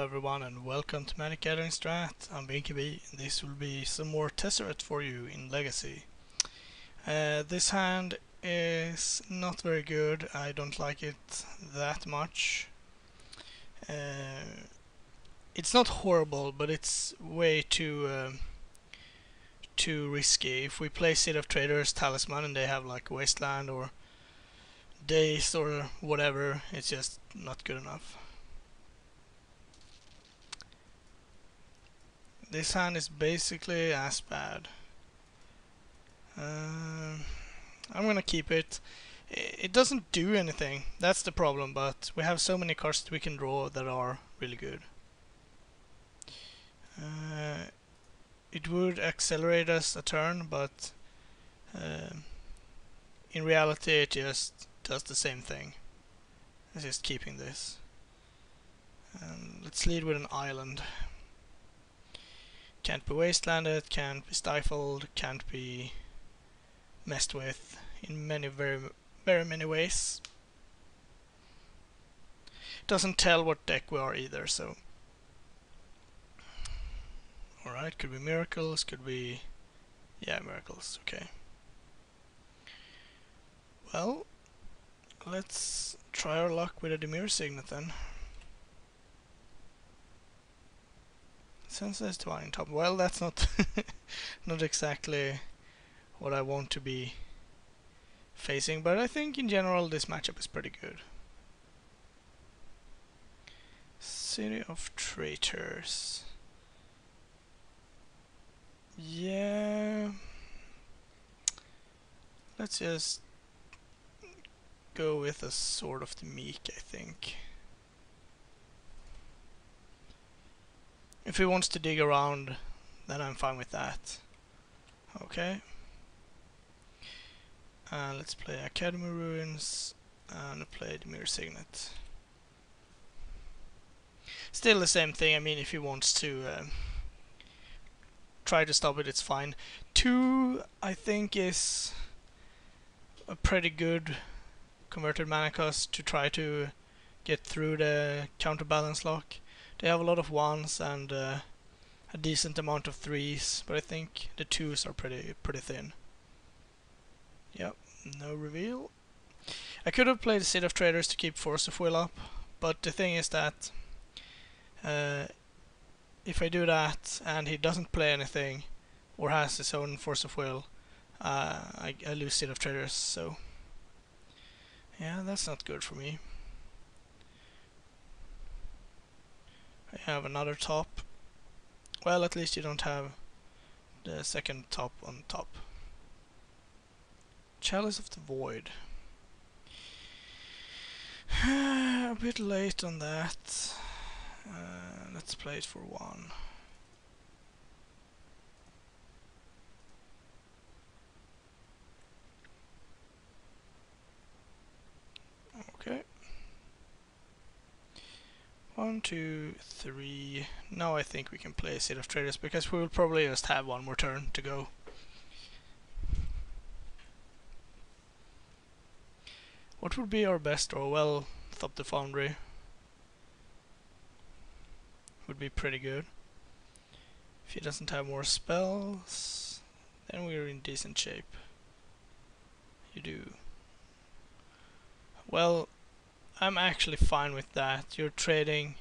everyone and welcome to Magic Gathering Strat. I'm Binkabi and this will be some more Tezzeret for you in Legacy. This hand is not very good, I don't like it that much. It's not horrible, but it's way too risky. If we play Seed of Traders Talisman and they have like Wasteland or Daze or whatever, it's just not good enough. This hand is basically as bad. I'm gonna keep it. It doesn't do anything, that's the problem, but we have so many cards that we can draw that are really good. It would accelerate us a turn, but in reality it just does the same thing. It's just keeping this. Let's lead with an island. Can't be wastelanded, can't be stifled, can't be messed with in many, very many ways. Doesn't tell what deck we are either, so. Alright, could be miracles, could be. Yeah, miracles, okay. Well, let's try our luck with a Dimir Signet then. Senses Divining Top. Well, that's not not exactly what I want to be facing, but I think in general this matchup is pretty good. City of Traitors. Yeah. Let's just go with a Sword of the Meek, I think. If he wants to dig around, then I'm fine with that. Okay. Let's play Academy Ruins and play Dimir Signet. Still the same thing, I mean, if he wants to try to stop it, it's fine. 2, I think, is a pretty good converted mana cost to try to get through the counterbalance lock. They have a lot of 1s and a decent amount of 3s, but I think the 2s are pretty thin. Yep, no reveal. I could have played Seed of Traders to keep Force of Will up, but the thing is that if I do that and he doesn't play anything or has his own Force of Will, I lose Seed of Traders, so yeah, that's not good for me. I have another top. Well, at least you don't have the second top on top. Chalice of the Void. A bit late on that. Let's play it for 1. Okay. 1, 2, 3. Now I think we can play Seed of Traders because we will probably just have one more turn to go. What would be our best draw? Well, Thop the Foundry would be pretty good. If he doesn't have more spells, then we're in decent shape. You do. Well, I'm actually fine with that. You're trading.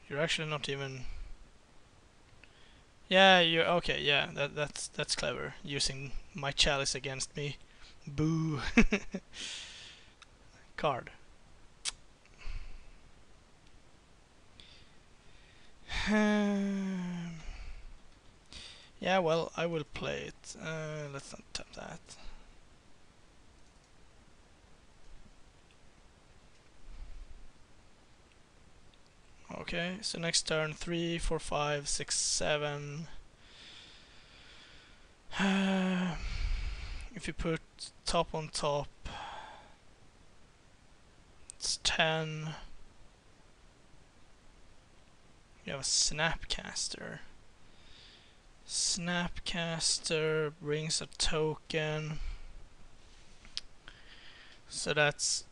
You're actually not even. Yeah, you're okay. Yeah, that's clever. Using my chalice against me. Boo. Card. Yeah, well, I will play it. Let's not tap that. Okay, so next turn 3, 4, 5, 6, 7. If you put top on top, it's 10. You have a Snapcaster. Snapcaster brings a token. So that's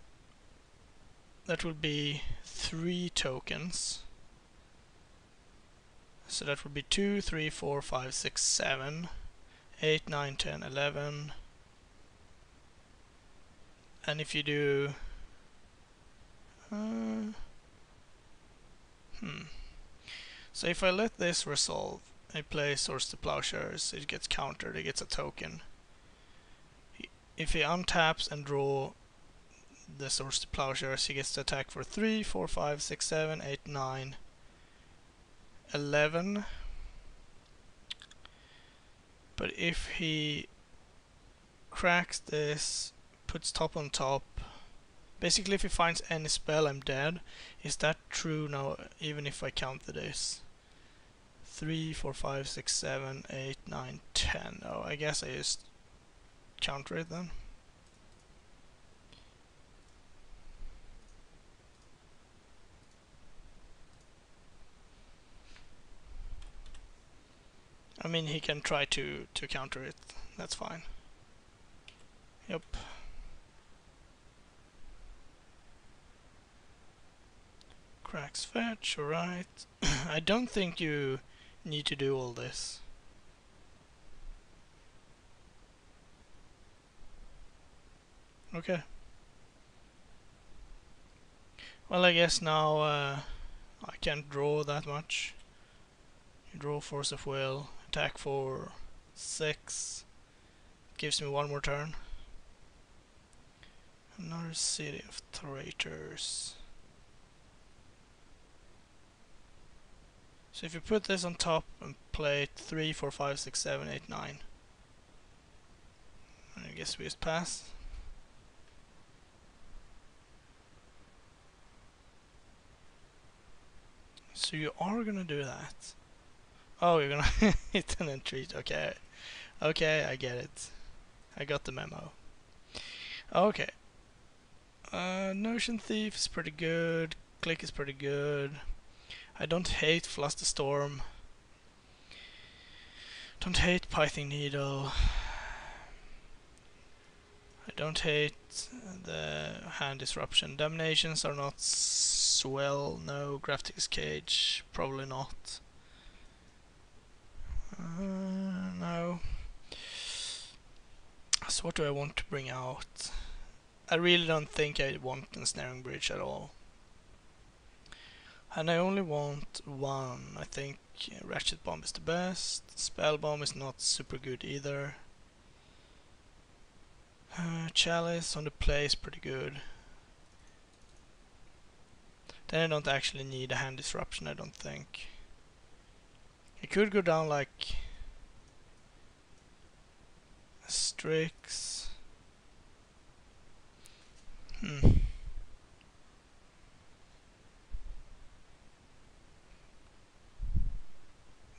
that will be 3 tokens. So that would be 2, 3, 4, 5, 6, 7, 8, 9, 10, 11. And if you do... So if I let this resolve, I play Swords to Plowshares, it gets countered, it gets a token. If he untaps and draw the Swords to Plowshares, he gets to attack for 3, 4, 5, 6, 7, 8, 9, 11. But if he cracks this, puts top on top, basically if he finds any spell, I'm dead. Is that true now, even if I counter this? 3, 4, 5, 6, 7, 8, 9, 10. Oh, I guess I just counter it then. I mean, he can try to counter it. That's fine. Yep. Cracks fetch, alright. I don't think you need to do all this. Okay. Well, I guess now I can't draw that much. You draw Force of Will, attack for 6. Gives me 1 more turn. Another City of Traitors. So if you put this on top and play 3, 4, 5, 6, 7, 8, 9. I guess we just pass. So you are gonna do that. Oh, you're gonna hit an entreat. Okay. Okay, I get it. I got the memo. Okay. Notion Thief is pretty good. Click is pretty good. I don't hate Flusterstorm. Don't hate Pithing Needle. I don't hate the Hand Disruption. Damnations are not swell. No. Graphics Cage, probably not. No. So what do I want to bring out? I really don't think I want a Snaring Bridge at all. And I only want 1. I think Ratchet Bomb is the best. Spell Bomb is not super good either. Chalice on the play is pretty good. Then I don't actually need a Hand Disruption, I don't think. It could go down like Strix.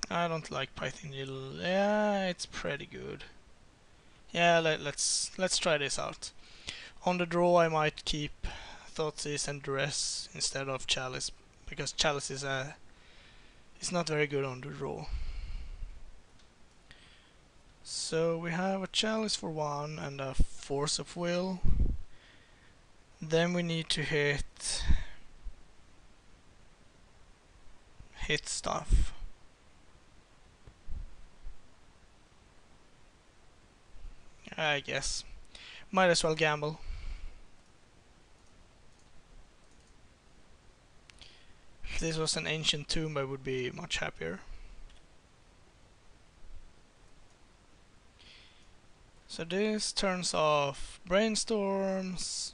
I don't like Python Needle. Yeah, it's pretty good. Yeah, let's try this out. On the draw, I might keep Thoughtseize and Duress instead of Chalice, because Chalice is not very good on the draw. So we have a Chalice for 1 and a Force of Will. Then we need to hit stuff. I guess. Might as well gamble. If this was an Ancient Tomb, I would be much happier. So this turns off Brainstorms,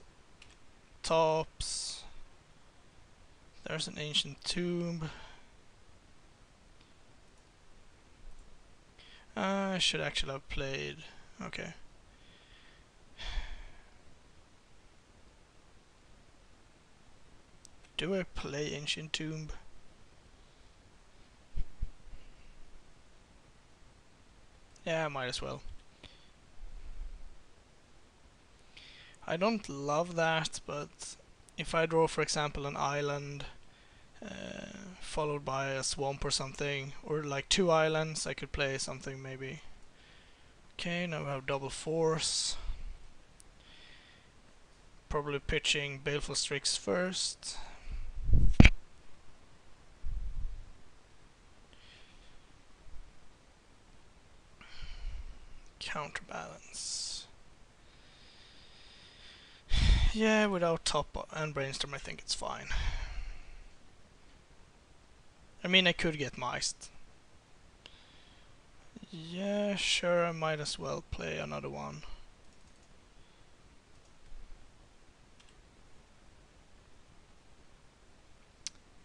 Tops. There's an Ancient Tomb. I should actually have played. Okay. Do I play Ancient Tomb? Yeah, I might as well. I don't love that, but if I draw, for example, an island followed by a swamp or something, or like 2 islands, I could play something maybe. Okay, now we have double force. Probably pitching Baleful Strix first. Counterbalance. Yeah, without top and brainstorm I think it's fine. I mean I could get mic'd. Yeah, sure, I might as well play another one.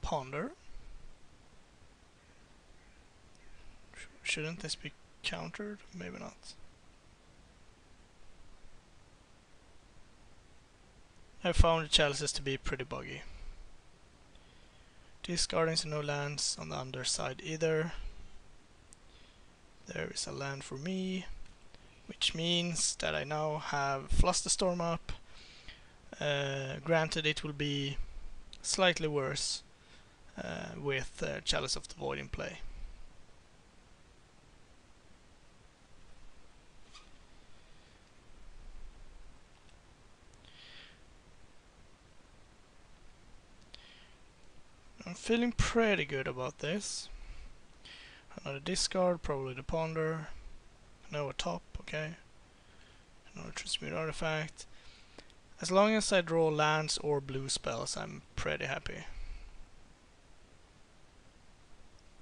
Ponder. Shouldn't this be countered? Maybe not. I found the chalices to be pretty buggy. Discarding so no lands on the underside either. There is a land for me, which means that I now have Flusterstorm up. Granted, it will be slightly worse with Chalice of the Void in play. I'm feeling pretty good about this. Another discard, probably the Ponder. No, a top, okay. Another Transmute Artifact. As long as I draw lands or blue spells, I'm pretty happy.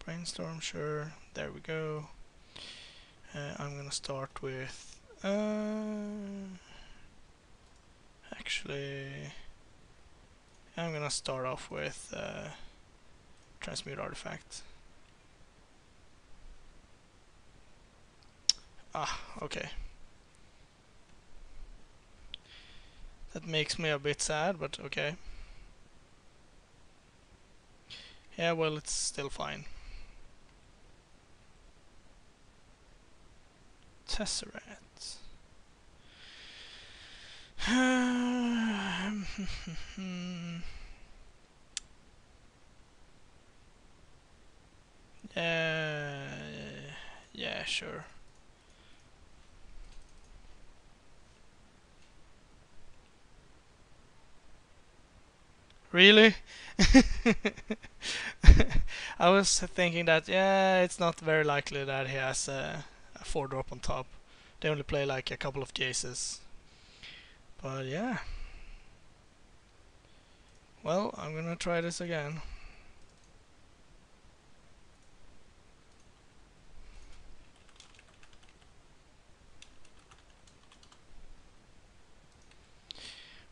Brainstorm, sure. There we go. I'm gonna start with... actually... I'm gonna start off with Transmute Artifact. Ah, okay. That makes me a bit sad, but okay. Yeah, well, it's still fine. Tezzeret. Yeah, sure. Really? I was thinking that, yeah, it's not very likely that he has a 4-drop on top. They only play like a couple of Jaces. But yeah. Well, I'm gonna try this again.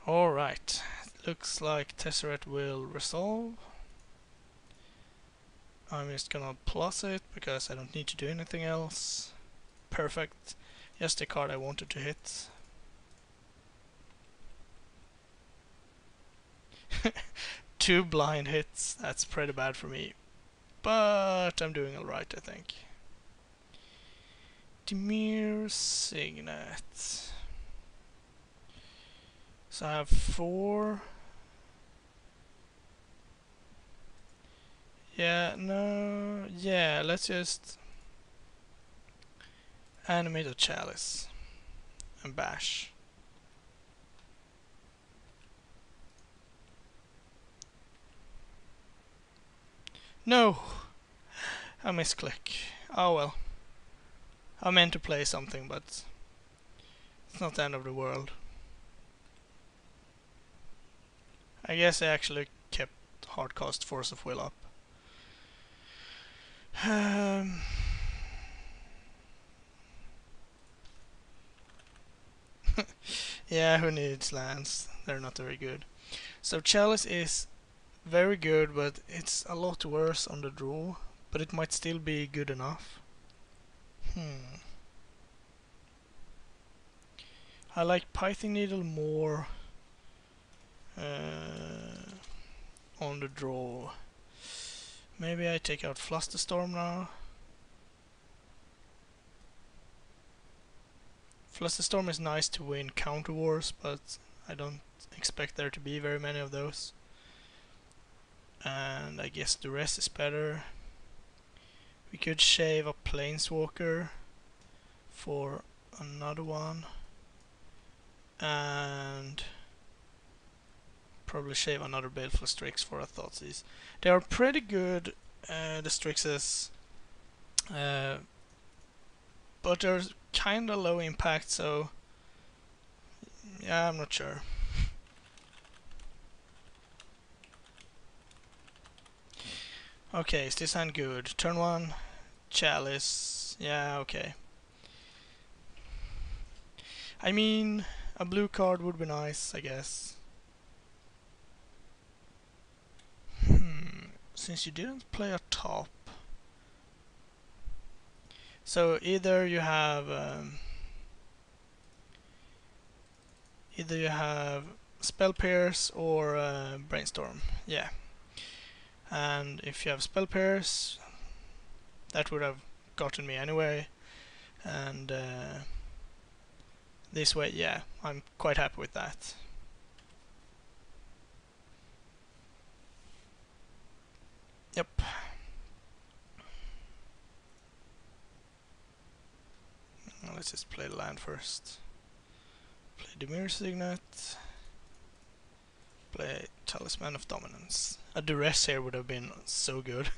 Alright. Looks like Tezzeret will resolve. I'm just gonna plus it because I don't need to do anything else. Perfect. Just the card I wanted to hit. Two blind hits. That's pretty bad for me. But I'm doing alright, I think. Dimir Signet. So I have 4. Yeah, no. Yeah, let's just animate a Chalice and bash. No! I misclick. Oh well. I meant to play something, but it's not the end of the world. I guess I actually kept Hardcast Force of Will up. Yeah, who needs lands? They're not very good. So Chalice is very good, but it's a lot worse on the draw. But it might still be good enough. I like Python Needle more on the draw. Maybe I take out Flusterstorm now. Flusterstorm is nice to win counter wars, but I don't expect there to be very many of those. And I guess the rest is better. We could shave a Planeswalker for another one. And Probably shave another Baleful Strix for a Thoughtseize. They are pretty good, the Strixes, but they're kinda low impact, so yeah, I'm not sure. Okay, is this hand good? Turn 1, Chalice. Yeah, okay. I mean, a blue card would be nice, I guess. Since you didn't play a top, so either you have Spell Pierce or Brainstorm. Yeah, and if you have Spell Pierce, that would have gotten me anyway, and this way, yeah, I'm quite happy with that. Yep. Now let's just play the land first. Play the Mirror Signet. Play Talisman of Dominance. A Duress here would have been so good.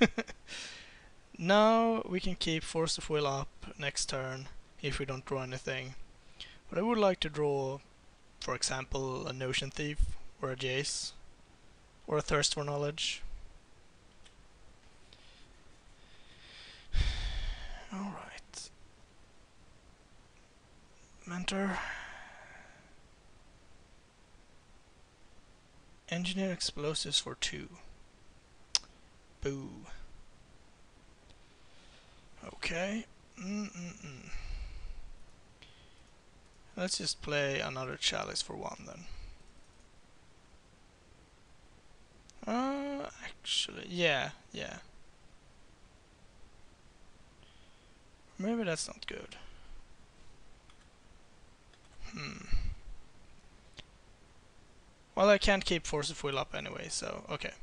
Now we can keep Force of Will up next turn if we don't draw anything. But I would like to draw, for example, a Notion Thief or a Jace or a Thirst for Knowledge. Alright. Mentor. Engineer Explosives for 2. Boo. Okay. Let's just play another Chalice for 1 then. Actually, yeah. Maybe that's not good. Well, I can't keep Force of Will up anyway, so okay.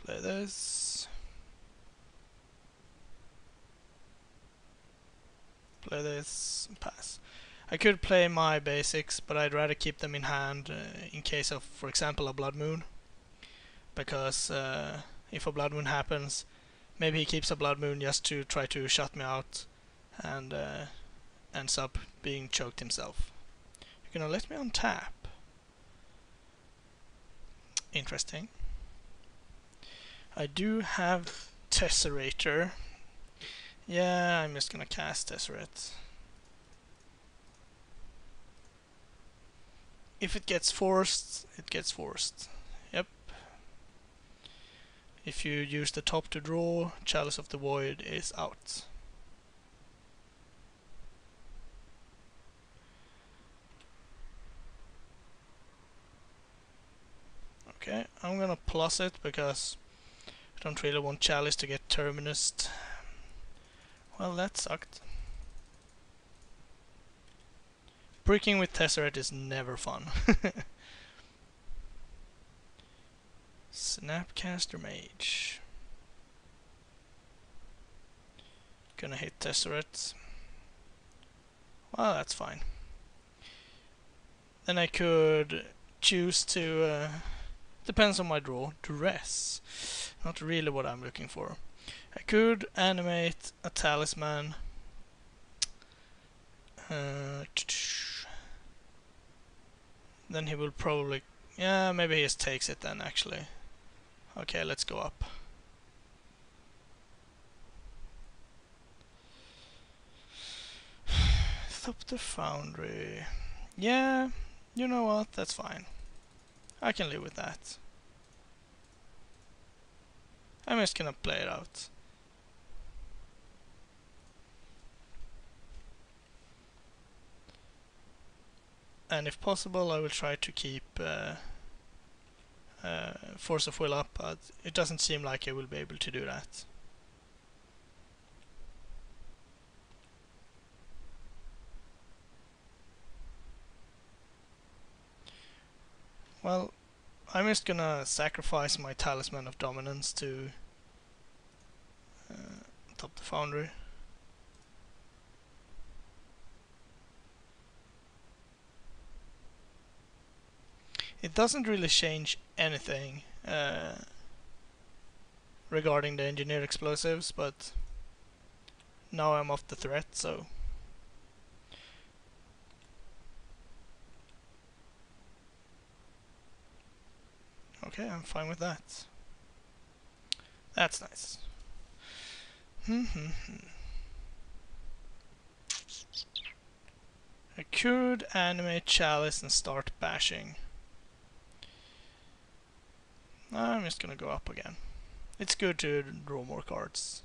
Play this. Play this. Pass. I could play my basics, but I'd rather keep them in hand in case of, for example, a Blood Moon. Because if a Blood Moon happens, maybe he keeps a Blood Moon just to try to shut me out and ends up being choked himself. You're gonna let me untap. Interesting. I do have Tezzerator. Yeah, I'm just gonna cast Tezzeret. If it gets forced, it gets forced. Yep. If you use the top to draw, Chalice of the Void is out. Okay, I'm gonna plus it because I don't really want Chalice to get Terminused. Well, that sucked. Bricking with Tezzeret is never fun. Snapcaster Mage. Gonna hit Tezzeret. Well, that's fine. Then I could choose to... depends on my draw. Duress. Not really what I'm looking for. I could animate a Talisman. Then he will probably... yeah, maybe he just takes it then, actually. Okay, let's go up. Thop the Foundry. Yeah, you know what, that's fine. I can live with that. I'm just gonna play it out. And if possible, I will try to keep Force of Will up, but it doesn't seem like I will be able to do that. Well, I'm just gonna sacrifice my Talisman of Dominance to top the Foundry. It doesn't really change anything regarding the engineered explosives, but now I'm off the threat, so... Okay, I'm fine with that. That's nice. I could animate Chalice and start bashing. I'm just gonna go up again. It's good to draw more cards.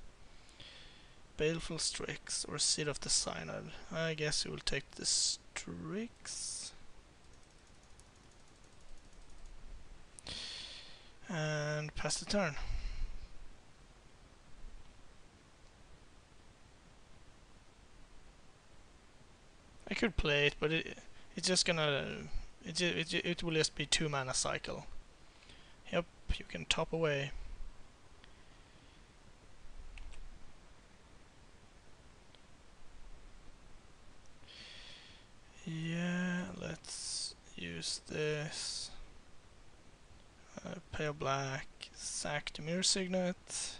Baleful Strix or Seed of the Synod. I guess we will take the Strix. And pass the turn. I could play it, but it's just gonna... It will just be 2 mana cycle. Yep, you can top away. Yeah, let's use this. Pay a black, sack the Mirror Signet,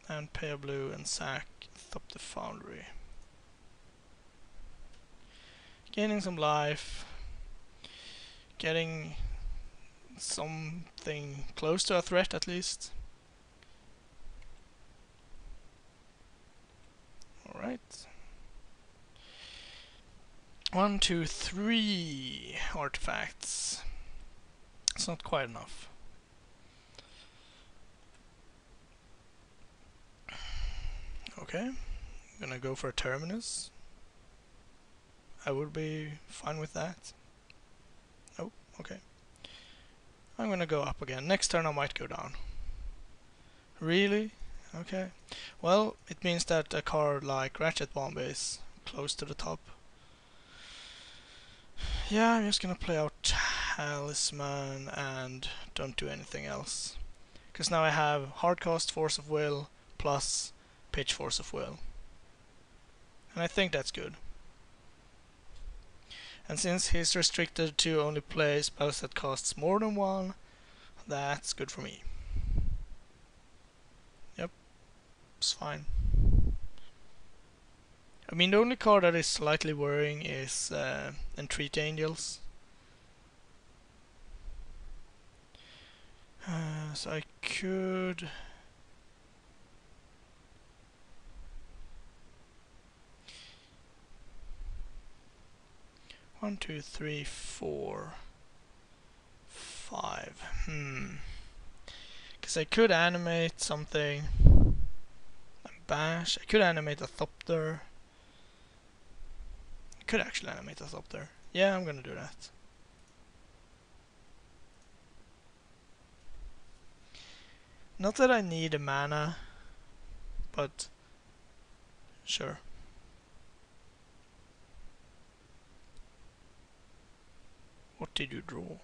and pay a blue and sack Thop the Foundry. Gaining some life, getting something close to a threat at least. Alright. 1, 2, 3 artifacts. It's not quite enough. Okay, I'm gonna go for a Terminus. I would be fine with that. Oh, okay. I'm gonna go up again. Next turn I might go down. Really? Okay. Well, it means that a card like Ratchet Bomb is close to the top. Yeah, I'm just gonna play out Talisman and don't do anything else. Because now I have Hardcast Force of Will plus Pitch Force of Will. And I think that's good. And since he's restricted to only play spells that costs more than 1, that's good for me. Yep, it's fine. I mean, the only card that is slightly worrying is Entreat Angels. So I could... One, two, three, 4, 5. Because I could animate something. Bash. I could animate a Thopter. I could actually animate a Thopter. Yeah, I'm gonna do that. Not that I need a mana, but sure. What did you draw?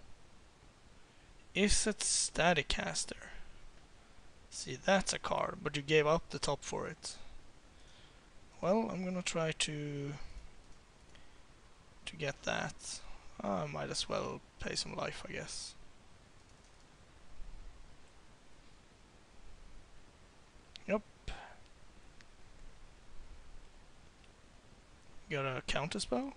Is it Staticaster? See, that's a card, but you gave up the top for it. Well, I'm gonna try to get that. I might as well pay some life, I guess. Yep. Got a counterspell?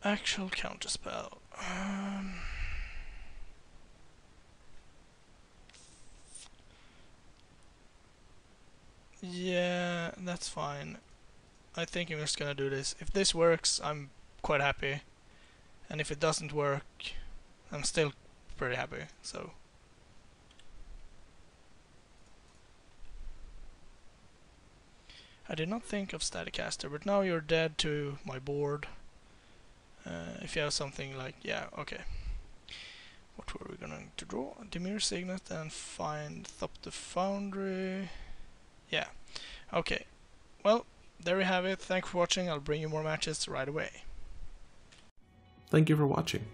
Actual counterspell. Yeah, that's fine. I think I'm just gonna do this. If this works, I'm quite happy. And if it doesn't work, I'm still pretty happy, so... I did not think of Staticaster, but now you're dead to my board. If you have something like... yeah, okay. What were we going to draw? Dimir Signet and find Thop the Foundry. Yeah, okay. Well, there we have it. Thanks for watching. I'll bring you more matches right away. Thank you for watching.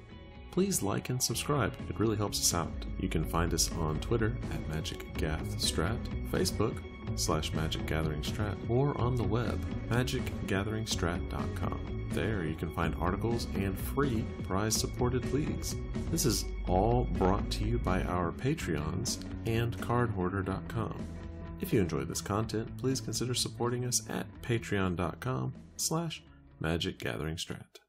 Please like and subscribe. It really helps us out. You can find us on Twitter at MagicGathStrat, Facebook patreon.com/magicgatheringstrat or on the web, magicgatheringstrat.com. There you can find articles and free prize-supported leagues. This is all brought to you by our Patreons and cardhoarder.com. If you enjoyed this content, please consider supporting us at patreon.com/magicgatheringstrat.